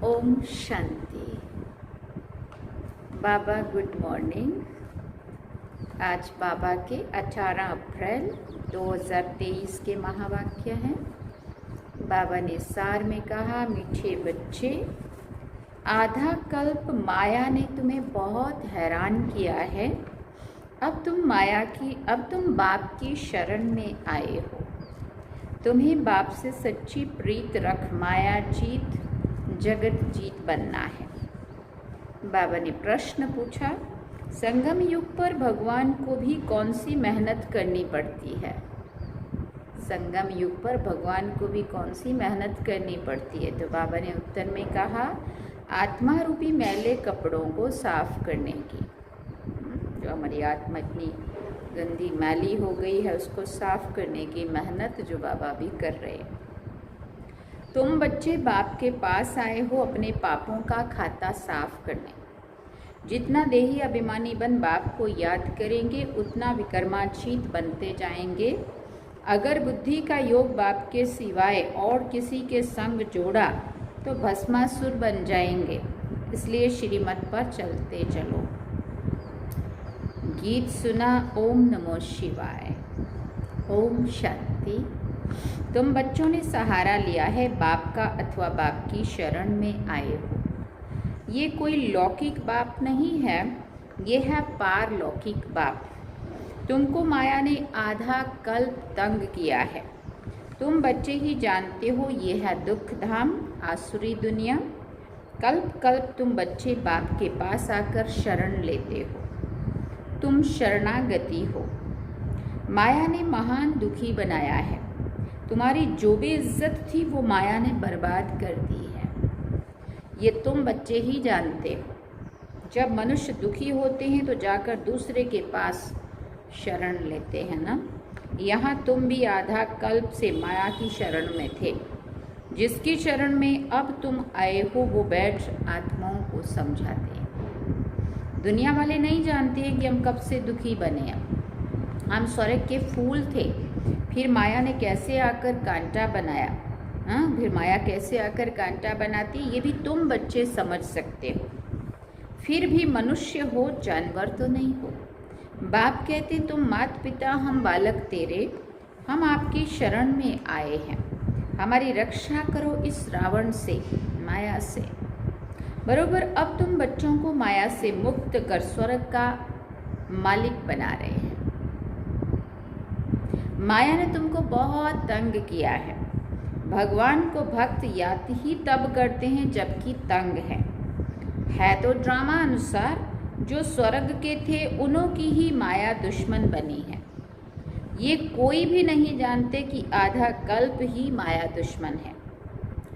ओम शांति। बाबा good morning. आज बाबा के 18 अप्रैल 2023 के महावाक्य हैं। बाबा ने सार में कहा, मीठे बच्चे, आधा कल्प माया ने तुम्हें बहुत हैरान किया है। अब तुम बाप की शरण में आए हो। तुम्हें बाप से सच्ची प्रीत रख माया जीत जगत जीत बनना है। बाबा ने प्रश्न पूछा, संगम युग पर भगवान को भी कौन सी मेहनत करनी पड़ती है? संगम युग पर भगवान को भी कौन सी मेहनत करनी पड़ती है? तो बाबा ने उत्तर में कहा, आत्मा रूपी मैले कपड़ों को साफ करने की। जो हमारी आत्मा इतनी गंदी मैली हो गई है, उसको साफ करने की मेहनत जो बाबा भी कर रहे हैं। तुम बच्चे बाप के पास आए हो अपने पापों का खाता साफ करने। जितना देही अभिमानी बन बाप को याद करेंगे, उतना विकर्माजीत बनते जाएंगे। अगर बुद्धि का योग बाप के सिवाय और किसी के संग जोड़ा तो भस्मासुर बन जाएंगे। इसलिए श्रीमत पर चलते चलो। गीत सुना। ओम नमो शिवाय। ओम शांति। तुम बच्चों ने सहारा लिया है बाप का अथवा बाप की शरण में आए हो। ये कोई लौकिक बाप नहीं है, ये है पारलौकिक बाप। तुमको माया ने आधा कल्प तंग किया है। तुम बच्चे ही जानते हो, ये है दुख धाम, आसुरी दुनिया। कल्प कल्प तुम बच्चे बाप के पास आकर शरण लेते हो। तुम शरणागति हो। माया ने महान दुखी बनाया है। तुम्हारी जो भी इज्जत थी वो माया ने बर्बाद कर दी है। ये तुम बच्चे ही जानते हो। जब मनुष्य दुखी होते हैं तो जाकर दूसरे के पास शरण लेते हैं ना। यहाँ तुम भी आधा कल्प से माया की शरण में थे। जिसकी शरण में अब तुम आए हो वो बैठ आत्माओं को समझाते हैं। दुनिया वाले नहीं जानते हैं कि हम कब से दुखी बने हैं। हम स्वर्ग के फूल थे, फिर माया ने कैसे आकर कांटा बनाया। फिर माया कैसे आकर कांटा बनाती, ये भी तुम बच्चे समझ सकते हो। फिर भी मनुष्य हो, जानवर तो नहीं हो। बाप कहते, तुम माता पिता, हम बालक तेरे, हम आपकी शरण में आए हैं। हमारी रक्षा करो इस रावण से, माया से। बरोबर अब तुम बच्चों को माया से मुक्त कर स्वर्ग का मालिक बना रहे हैं। माया ने तुमको बहुत तंग किया है। भगवान को भक्त याद ही तब करते हैं जबकि तंग है तो ड्रामा अनुसार जो स्वर्ग के थे उन्हों की ही माया दुश्मन बनी है। ये कोई भी नहीं जानते कि आधा कल्प ही माया दुश्मन है।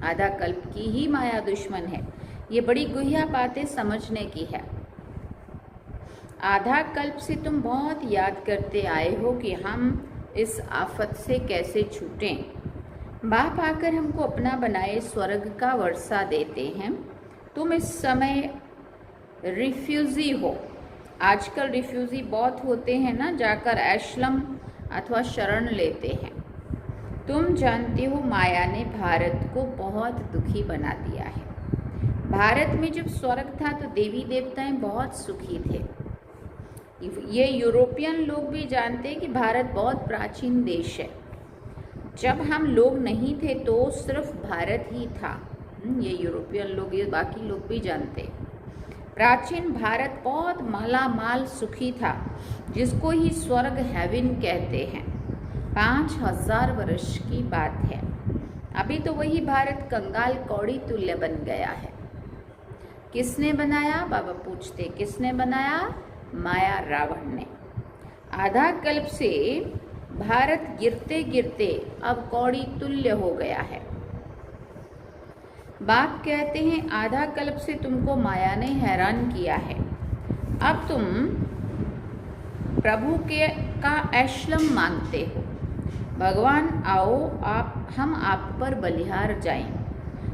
आधा कल्प की ही माया दुश्मन है। ये बड़ी गुह्या बातें समझने की है। आधा कल्प से तुम बहुत याद करते आए हो कि हम इस आफत से कैसे छूटें। बाप आकर हमको अपना बनाए स्वर्ग का वर्षा देते हैं। तुम इस समय रिफ्यूजी हो। आजकल रिफ्यूजी बहुत होते हैं ना, जाकर आश्रम अथवा शरण लेते हैं। तुम जानते हो माया ने भारत को बहुत दुखी बना दिया है। भारत में जब स्वर्ग था तो देवी देवताएं बहुत सुखी थे। ये यूरोपियन लोग भी जानते हैं कि भारत बहुत प्राचीन देश है। जब हम लोग नहीं थे तो सिर्फ भारत ही था। ये यूरोपियन लोग, ये बाकी लोग भी जानते हैं। प्राचीन भारत बहुत मालामाल सुखी था, जिसको ही स्वर्ग हेवन कहते हैं। 5000 वर्ष की बात है। अभी तो वही भारत कंगाल कौड़ी तुल्य बन गया है। किसने बनाया? बाबा पूछते, किसने बनाया? माया रावण ने। आधा कल्प से भारत गिरते गिरते अब कौड़ी तुल्य हो गया है। बाप कहते हैं, आधा कल्प से तुमको माया ने हैरान किया है। अब तुम प्रभु का आश्रम मांगते हो। भगवान आओ, हम आप पर बलिहार जाएं।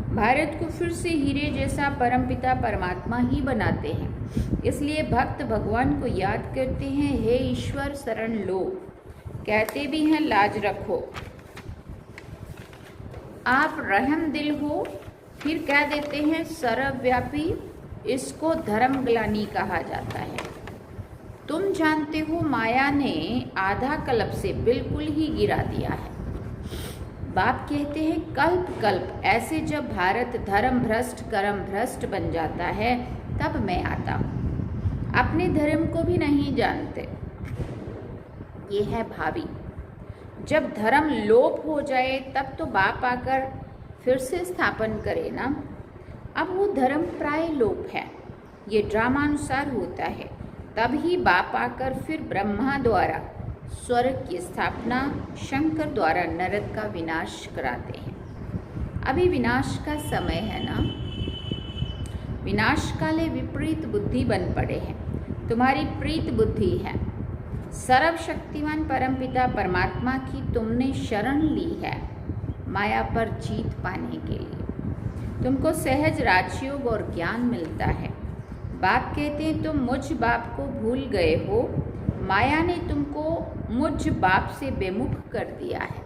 भारत को फिर से हीरे जैसा परमपिता परमात्मा ही बनाते हैं। इसलिए भक्त भगवान को याद करते हैं, हे ईश्वर शरण लो। कहते भी हैं, लाज रखो। आप रहम दिल हो, फिर कह देते हैं सर्वव्यापी, इसको धर्मग्लानि कहा जाता है। तुम जानते हो माया ने आधा कल्प से बिल्कुल ही गिरा दिया है। बाप कहते हैं कल्प कल्प ऐसे जब भारत धर्म भ्रष्ट कर्म भ्रष्ट बन जाता है तब मैं आता हूँ। अपने धर्म को भी नहीं जानते। ये है भावी। जब धर्म लोप हो जाए तब तो बाप आकर फिर से स्थापन करे ना। अब वो धर्म प्राय लोप है, ये ड्रामानुसार होता है। तब ही बाप आकर फिर ब्रह्मा द्वारा स्वर्ग की स्थापना, शंकर द्वारा नरक का विनाश कराते हैं। अभी विनाश का समय है ना। विनाश काले विपरीत बुद्धि बन पड़े हैं। तुम्हारी प्रीत बुद्धि है। सर्वशक्तिमान परमपिता परमात्मा की तुमने शरण ली है माया पर जीत पाने के लिए। तुमको सहज राजयोग और ज्ञान मिलता है। बाप कहते हैं तुम मुझ बाप को भूल गए हो। माया ने तुमको मुझ बाप से बेमुख कर दिया है।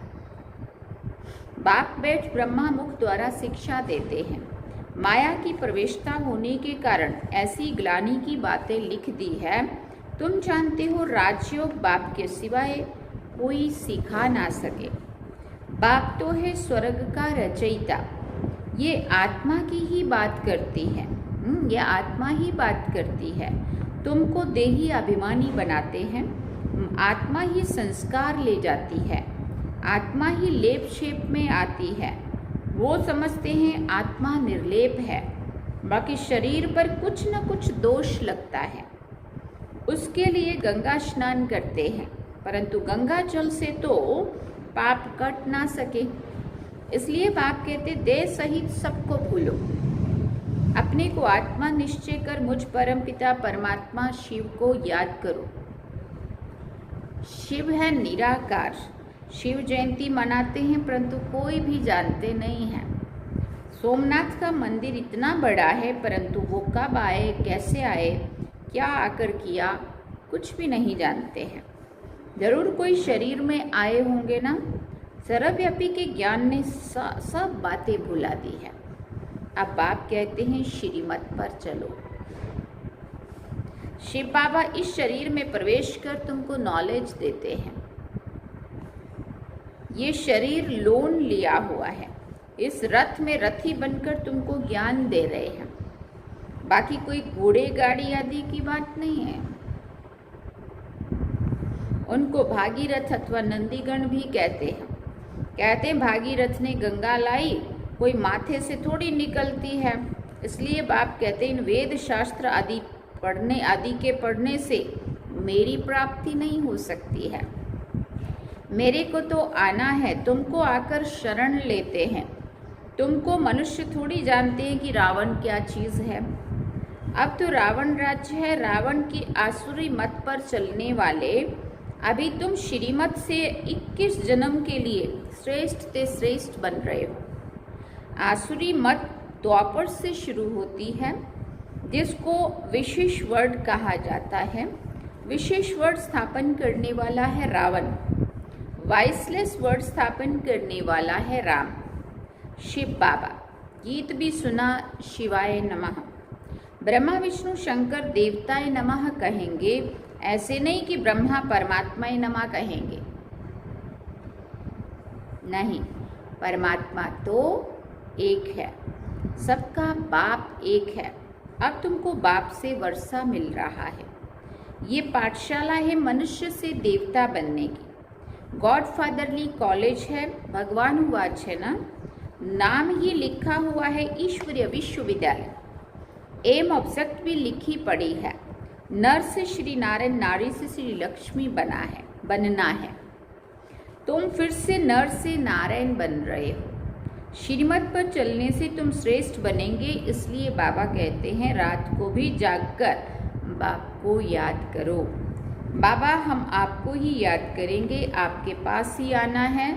बाप बैठ ब्रह्मा मुख द्वारा शिक्षा देते हैं। माया की प्रवेशता होने के कारण ऐसी ग्लानि की बातें लिख दी है। तुम जानते हो राजयोग बाप के सिवाय कोई सिखा ना सके। बाप तो है स्वर्ग का रचयिता। ये आत्मा की ही बात करती है। ये आत्मा ही बात करती है। तुमको देही अभिमानी बनाते हैं। आत्मा ही संस्कार ले जाती है। आत्मा ही लेप शेप में आती है। वो समझते हैं आत्मा निर्लेप है, बाकी शरीर पर कुछ न कुछ दोष लगता है। उसके लिए गंगा स्नान करते हैं, परंतु गंगा जल से तो पाप कट ना सके। इसलिए बाप कहते देह सहित सबको भूलो। अपने को आत्मा निश्चय कर मुझ परमपिता परमात्मा शिव को याद करो। शिव है निराकार। शिव जयंती मनाते हैं परंतु कोई भी जानते नहीं है। सोमनाथ का मंदिर इतना बड़ा है परंतु वो कब आए, कैसे आए, क्या आकर किया, कुछ भी नहीं जानते हैं। जरूर कोई शरीर में आए होंगे ना। सर्वव्यापी के ज्ञान ने सब बातें भुला दी है। अब बाप कहते हैं श्रीमत पर चलो। शिव बाबा इस शरीर में प्रवेश कर तुमको नॉलेज देते हैं। ये शरीर लोन लिया हुआ है। इस रथ में रथी बनकर तुमको ज्ञान दे रहे हैं। बाकी कोई घोड़े गाड़ी आदि की बात नहीं है। उनको भागीरथ अथवा नंदीगण भी कहते हैं। कहते हैं भागीरथ ने गंगा लाई, कोई माथे से थोड़ी निकलती है। इसलिए बाप कहते हैं इन वेद शास्त्र आदि के पढ़ने से मेरी प्राप्ति नहीं हो सकती है। मेरे को तो आना है। तुमको आकर शरण लेते हैं। तुमको मनुष्य थोड़ी जानते हैं कि रावण क्या चीज़ है। अब तो रावण राज्य है। रावण की आसुरी मत पर चलने वाले अभी तुम श्रीमत से 21 जन्म के लिए श्रेष्ठ से श्रेष्ठ बन रहे हो। आसुरी मत द्वापर से शुरू होती है, जिसको विशेष वर्ड कहा जाता है। विशेष वर्ड स्थापन करने वाला है रावण। वाइसलेस वर्ड स्थापन करने वाला है राम। शिव बाबा गीत भी सुना, शिवाय नमः। ब्रह्मा विष्णु शंकर देवताय नमः कहेंगे, ऐसे नहीं कि ब्रह्मा परमात्माय नमः कहेंगे। नहीं, परमात्मा तो एक है। सबका बाप एक है। अब तुमको बाप से वर्षा मिल रहा है। ये पाठशाला है मनुष्य से देवता बनने की। गॉड फादरली कॉलेज है। भगवान वाच है ना। नाम ही लिखा हुआ है ईश्वरीय विश्वविद्यालय। एम ऑब्जेक्ट भी लिखी पड़ी है। नर से श्री नारायण, नारी से श्री लक्ष्मी बनना है। तुम फिर से नर से नारायण बन रहे हो। श्रीमत पर चलने से तुम श्रेष्ठ बनेंगे। इसलिए बाबा कहते हैं रात को भी जागकर बाप को याद करो। बाबा हम आपको ही याद करेंगे, आपके पास ही आना है,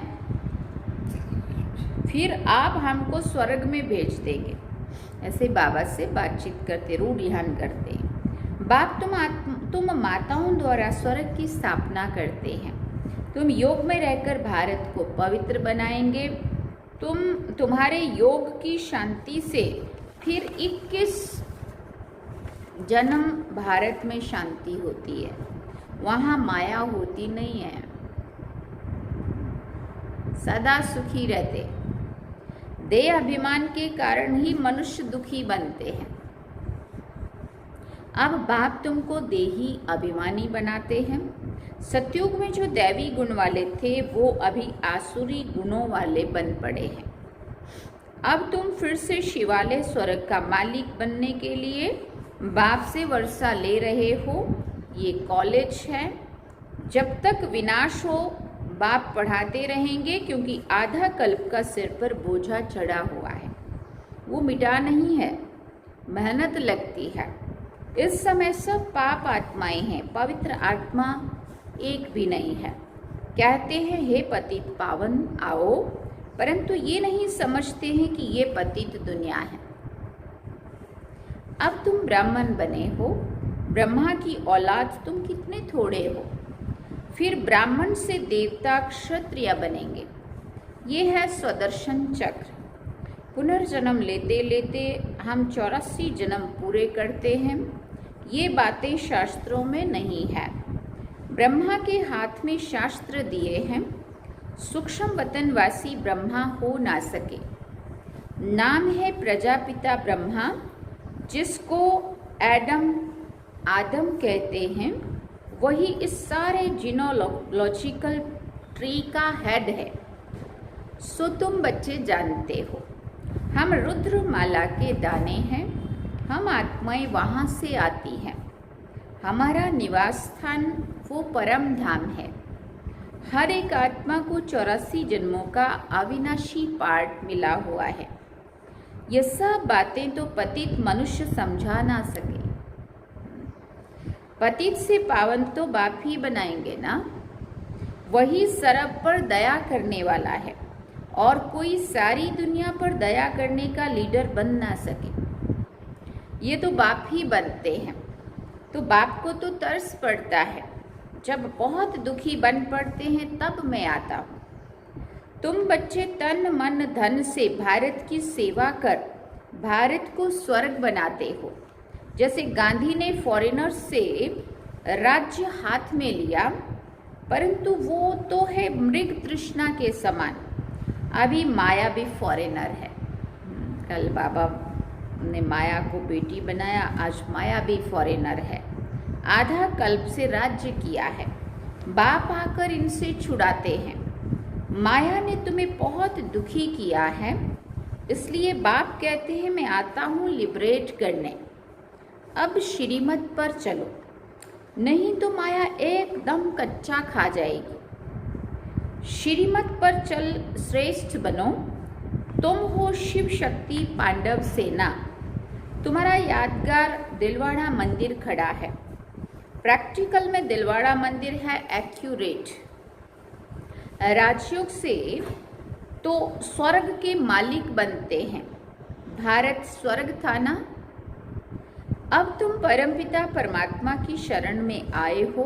फिर आप हमको स्वर्ग में भेज देंगे। ऐसे बाबा से बातचीत करते, रूढ़ियान करते हैं। बाप तुम माताओं द्वारा स्वर्ग की स्थापना करते हैं। तुम योग में रहकर भारत को पवित्र बनाएंगे। तुम्हारे योग की शांति से फिर 21 जन्म भारत में शांति होती है, वहाँ माया होती नहीं है, सदा सुखी रहते। देह अभिमान के कारण ही मनुष्य दुखी बनते हैं। अब बाप तुमको देही अभिमानी बनाते हैं। सतयुग में जो दैवी गुण वाले थे वो अभी आसुरी गुणों वाले बन पड़े हैं। अब तुम फिर से शिवालय स्वर्ग का मालिक बनने के लिए बाप से वर्षा ले रहे हो। ये कॉलेज है, जब तक विनाश हो बाप पढ़ाते रहेंगे, क्योंकि आधा कल्प का सिर पर बोझा चढ़ा हुआ है, वो मिटा नहीं है, मेहनत लगती है। इस समय सब पाप आत्माएं हैं, पवित्र आत्मा एक भी नहीं है। कहते हैं हे पतित पावन आओ, परंतु ये नहीं समझते हैं कि ये पतित दुनिया है। अब तुम ब्राह्मण बने हो, ब्रह्मा की औलाद तुम कितने थोड़े हो। फिर ब्राह्मण से देवता क्षत्रिय बनेंगे। ये है स्वदर्शन चक्र। पुनर्जन्म लेते लेते हम 84 जन्म पूरे करते हैं। ये बातें शास्त्रों में नहीं है। ब्रह्मा के हाथ में शास्त्र दिए हैं, सूक्ष्म वतनवासी ब्रह्मा हो ना सके। नाम है प्रजापिता ब्रह्मा, जिसको आदम कहते हैं, वही इस सारे जीनोलॉजिकल ट्री का हेड है। सो तुम बच्चे जानते हो, हम रुद्रमाला के दाने हैं, हम आत्माएं वहाँ से आती हैं। हमारा निवास स्थान वो परम धाम है। हर एक आत्मा को 84 जन्मों का अविनाशी पार्ट मिला हुआ है। ये सब बातें तो पतित मनुष्य समझा ना सके। पतित से पावन तो बाप ही बनाएंगे ना। वही सर्व पर दया करने वाला है, और कोई सारी दुनिया पर दया करने का लीडर बन ना सके। ये तो बाप ही बनते हैं। तो बाप को तो तरस पड़ता है, जब बहुत दुखी बन पड़ते हैं तब मैं आता हूँ। तुम बच्चे तन मन धन से भारत की सेवा कर भारत को स्वर्ग बनाते हो। जैसे गांधी ने फॉरेनर्स से राज्य हाथ में लिया, परंतु वो तो है मृग तृष्णा के समान। अभी माया भी फॉरेनर है। कल बाबा ने माया को बेटी बनाया, आज माया भी फॉरेनर है। आधा कल्प से राज्य किया है। बाप आकर इनसे छुड़ाते हैं। माया ने तुम्हें बहुत दुखी किया है, इसलिए बाप कहते हैं मैं आता हूँ लिबरेट करने। अब श्रीमत पर चलो, नहीं तो माया एकदम कच्चा खा जाएगी। श्रीमत पर चल श्रेष्ठ बनो। तुम हो शिव शक्ति पांडव सेना। तुम्हारा यादगार दिलवाड़ा मंदिर खड़ा है। प्रैक्टिकल में दिलवाड़ा मंदिर है एक्यूरेट। राजयोग से तो स्वर्ग के मालिक बनते हैं। भारत स्वर्ग था ना। अब तुम परमपिता परमात्मा की शरण में आए हो,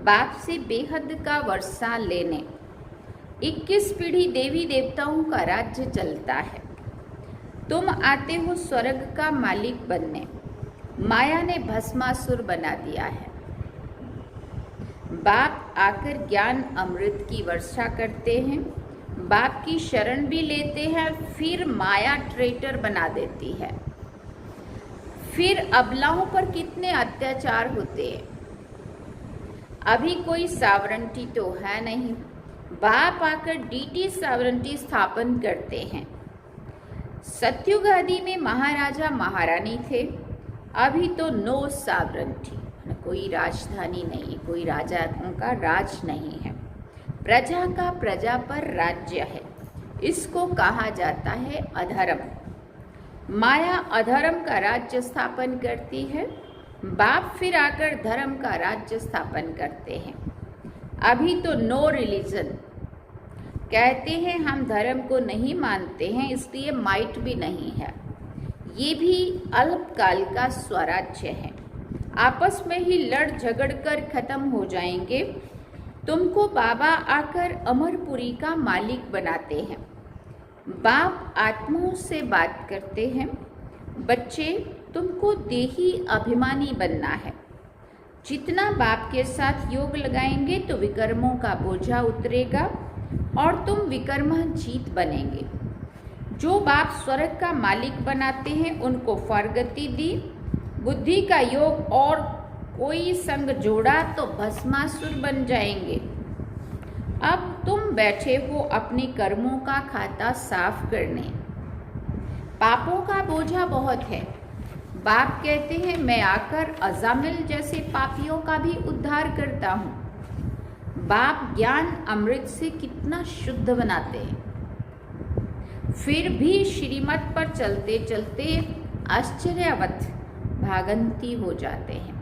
बाप से बेहद का वर्षा लेने। 21 पीढ़ी देवी देवताओं का राज्य चलता है। तुम आते हो स्वर्ग का मालिक बनने। माया ने भस्मासुर बना दिया है। बाप आकर ज्ञान अमृत की वर्षा करते हैं। बाप की शरण भी लेते हैं, फिर माया ट्रेटर बना देती है। फिर अबलाओं पर कितने अत्याचार होते हैं। अभी कोई सावरंटी तो है नहीं। बाप आकर डीटी सावरंटी स्थापन करते हैं। सतयुग आदि में महाराजा महारानी थे, अभी तो नो सावरंटी, कोई राजधानी नहीं, कोई राजा का राज नहीं है। प्रजा का प्रजा पर राज्य है। इसको कहा जाता है अधर्म। माया अधर्म का राज्य स्थापन करती है। बाप फिर आकर धर्म का राज्य स्थापन करते हैं। अभी तो नो रिलीजन, कहते हैं हम धर्म को नहीं मानते हैं, इसलिए माइट भी नहीं है। ये भी अल्पकाल का स्वराज्य है। आपस में ही लड़ झगड़ कर खत्म हो जाएंगे। तुमको बाबा आकर अमरपुरी का मालिक बनाते हैं। बाप आत्माओं से बात करते हैं, बच्चे तुमको देही अभिमानी बनना है। जितना बाप के साथ योग लगाएंगे तो विकर्मों का बोझा उतरेगा और तुम विकर्मजीत बनेंगे। जो बाप स्वर्ग का मालिक बनाते हैं उनको फरगति दी, बुद्धि का योग और कोई संग जोड़ा तो भस्मासुर बन जाएंगे। अब तुम बैठे हो अपने कर्मों का खाता साफ करने। पापों का बोझा बहुत है। बाप कहते हैं मैं आकर अजामिल जैसे पापियों का भी उद्धार करता हूँ। बाप ज्ञान अमृत से कितना शुद्ध बनाते हैं, फिर भी श्रीमत पर चलते चलते आश्चर्यवत भागंती हो जाते हैं।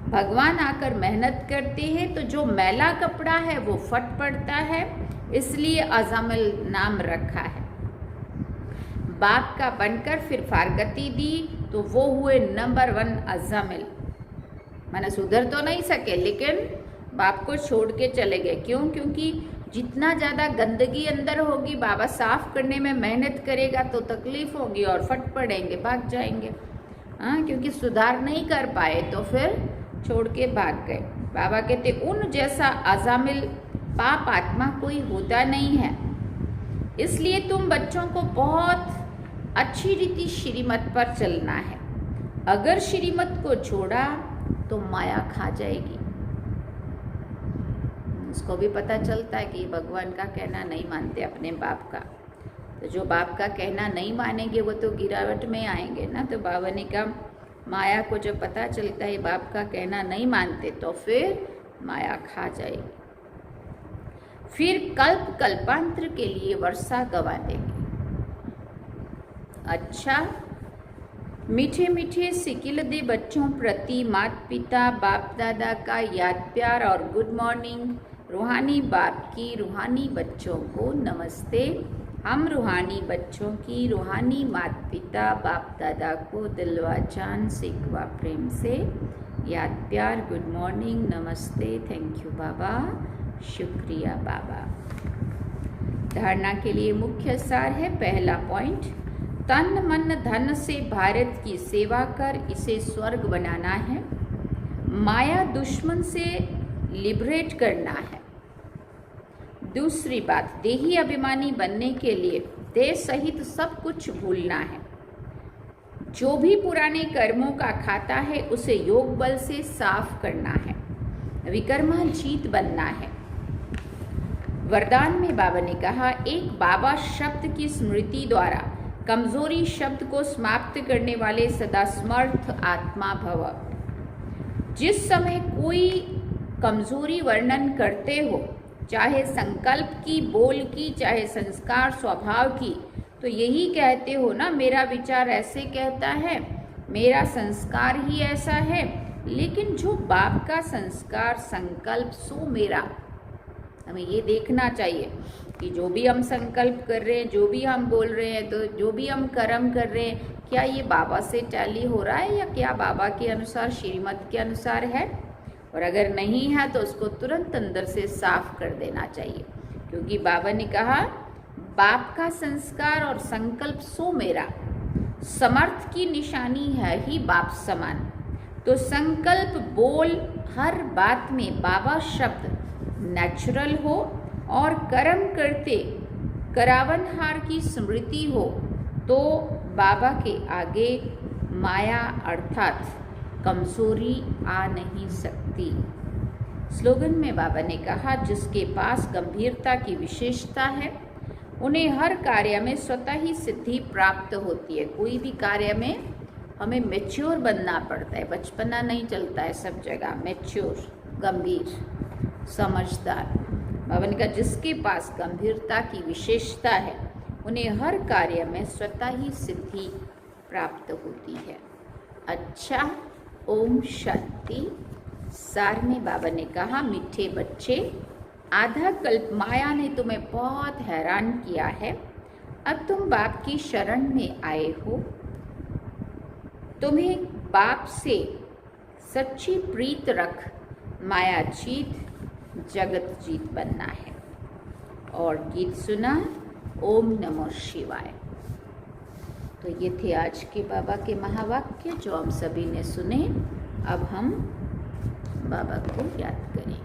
भगवान आकर मेहनत करते हैं तो जो मैला कपड़ा है वो फट पड़ता है, इसलिए अजामिल नाम रखा है। बाप का बनकर फिर फारगति दी तो वो हुए नंबर 1 अजामिल। मैंने सुधर तो नहीं सके लेकिन बाप को छोड़ के चले गए। क्यों? क्योंकि जितना ज़्यादा गंदगी अंदर होगी, बाबा साफ करने में मेहनत करेगा तो तकलीफ होगी और फट पड़ेंगे, भाग जाएंगे। हाँ, क्योंकि सुधार नहीं कर पाए तो फिर छोड़ के भाग गए। बाबा कहते उन जैसा अजामिल पाप आत्मा कोई होता नहीं है। इसलिए तुम बच्चों को बहुत अच्छी रीति श्रीमत पर चलना है। अगर श्रीमत को छोड़ा तो माया खा जाएगी। उसको भी पता चलता है कि भगवान का कहना नहीं मानते अपने बाप का, तो जो बाप का कहना नहीं मानेंगे वो तो गिरावट में आएंगे ना। तो बाबा ने कहा माया को जब पता चलता है बाप का कहना नहीं मानते तो फिर माया खा जाएगी, फिर कल्प कल्पांतर के लिए वर्षा गवा देंगे। अच्छा, मीठे मीठे सिकिलदे बच्चों प्रति माता पिता बाप दादा का याद प्यार और गुड मॉर्निंग। रूहानी बाप की रूहानी बच्चों को नमस्ते। हम रूहानी बच्चों की रूहानी माता पिता बाप दादा को दिलवा जान सिकवा प्रेम से याद प्यार, गुड मॉर्निंग, नमस्ते, थैंक यू बाबा, शुक्रिया बाबा। धारणा के लिए मुख्य सार है। पहला पॉइंट, तन मन धन से भारत की सेवा कर इसे स्वर्ग बनाना है। माया दुश्मन से लिबरेट करना है। दूसरी बात, देही अभिमानी बनने के लिए देह सहित सब कुछ भूलना है। जो भी पुराने कर्मों का खाता है उसे योग बल से साफ करना है। विकर्माजीत बनना है। वरदान में बाबा ने कहा, एक बाबा शब्द की स्मृति द्वारा कमजोरी शब्द को समाप्त करने वाले सदा समर्थ आत्मा भव। जिस समय कोई कमजोरी वर्णन करते हो, चाहे संकल्प की, बोल की, चाहे संस्कार स्वभाव की, तो यही कहते हो ना मेरा विचार ऐसे कहता है, मेरा संस्कार ही ऐसा है। लेकिन जो बाप का संस्कार संकल्प सो मेरा, हमें ये देखना चाहिए कि जो भी हम संकल्प कर रहे हैं, जो भी हम बोल रहे हैं, तो जो भी हम कर्म कर रहे हैं, क्या ये बाबा से टैली हो रहा है या क्या बाबा के अनुसार, श्रीमत के अनुसार है। और अगर नहीं है तो उसको तुरंत अंदर से साफ कर देना चाहिए, क्योंकि बाबा ने कहा बाप का संस्कार और संकल्प सो मेरा। समर्थ की निशानी है ही बाप समान। तो संकल्प बोल हर बात में बाबा शब्द नेचुरल हो और कर्म करते करावनहार की स्मृति हो, तो बाबा के आगे माया अर्थात कमजोरी आ नहीं सकती। स्लोगन में बाबा ने कहा, जिसके पास गंभीरता की विशेषता है उन्हें हर कार्य में स्वतः ही सिद्धि प्राप्त होती है। कोई भी कार्य में हमें मैच्योर बनना पड़ता है, बचपना नहीं चलता है सब जगह। मैच्योर, गंभीर, समझदार। बाबा ने कहा जिसके पास गंभीरता की विशेषता है उन्हें हर कार्य में स्वतः ही सिद्धि प्राप्त होती है। अच्छा, ओम शांति। सार में बाबा ने कहा, मीठे बच्चे, आधा कल्प माया ने तुम्हें बहुत हैरान किया है। अब तुम बाप की शरण में आए हो। तुम्हें बाप से सच्ची प्रीत रख माया जीत जगत जीत बनना है। और गीत सुना, ओम नमो शिवाय। तो ये थे आज के बाबा के महावाक्य जो हम सभी ने सुने। अब हम बाबा को याद करेंगे।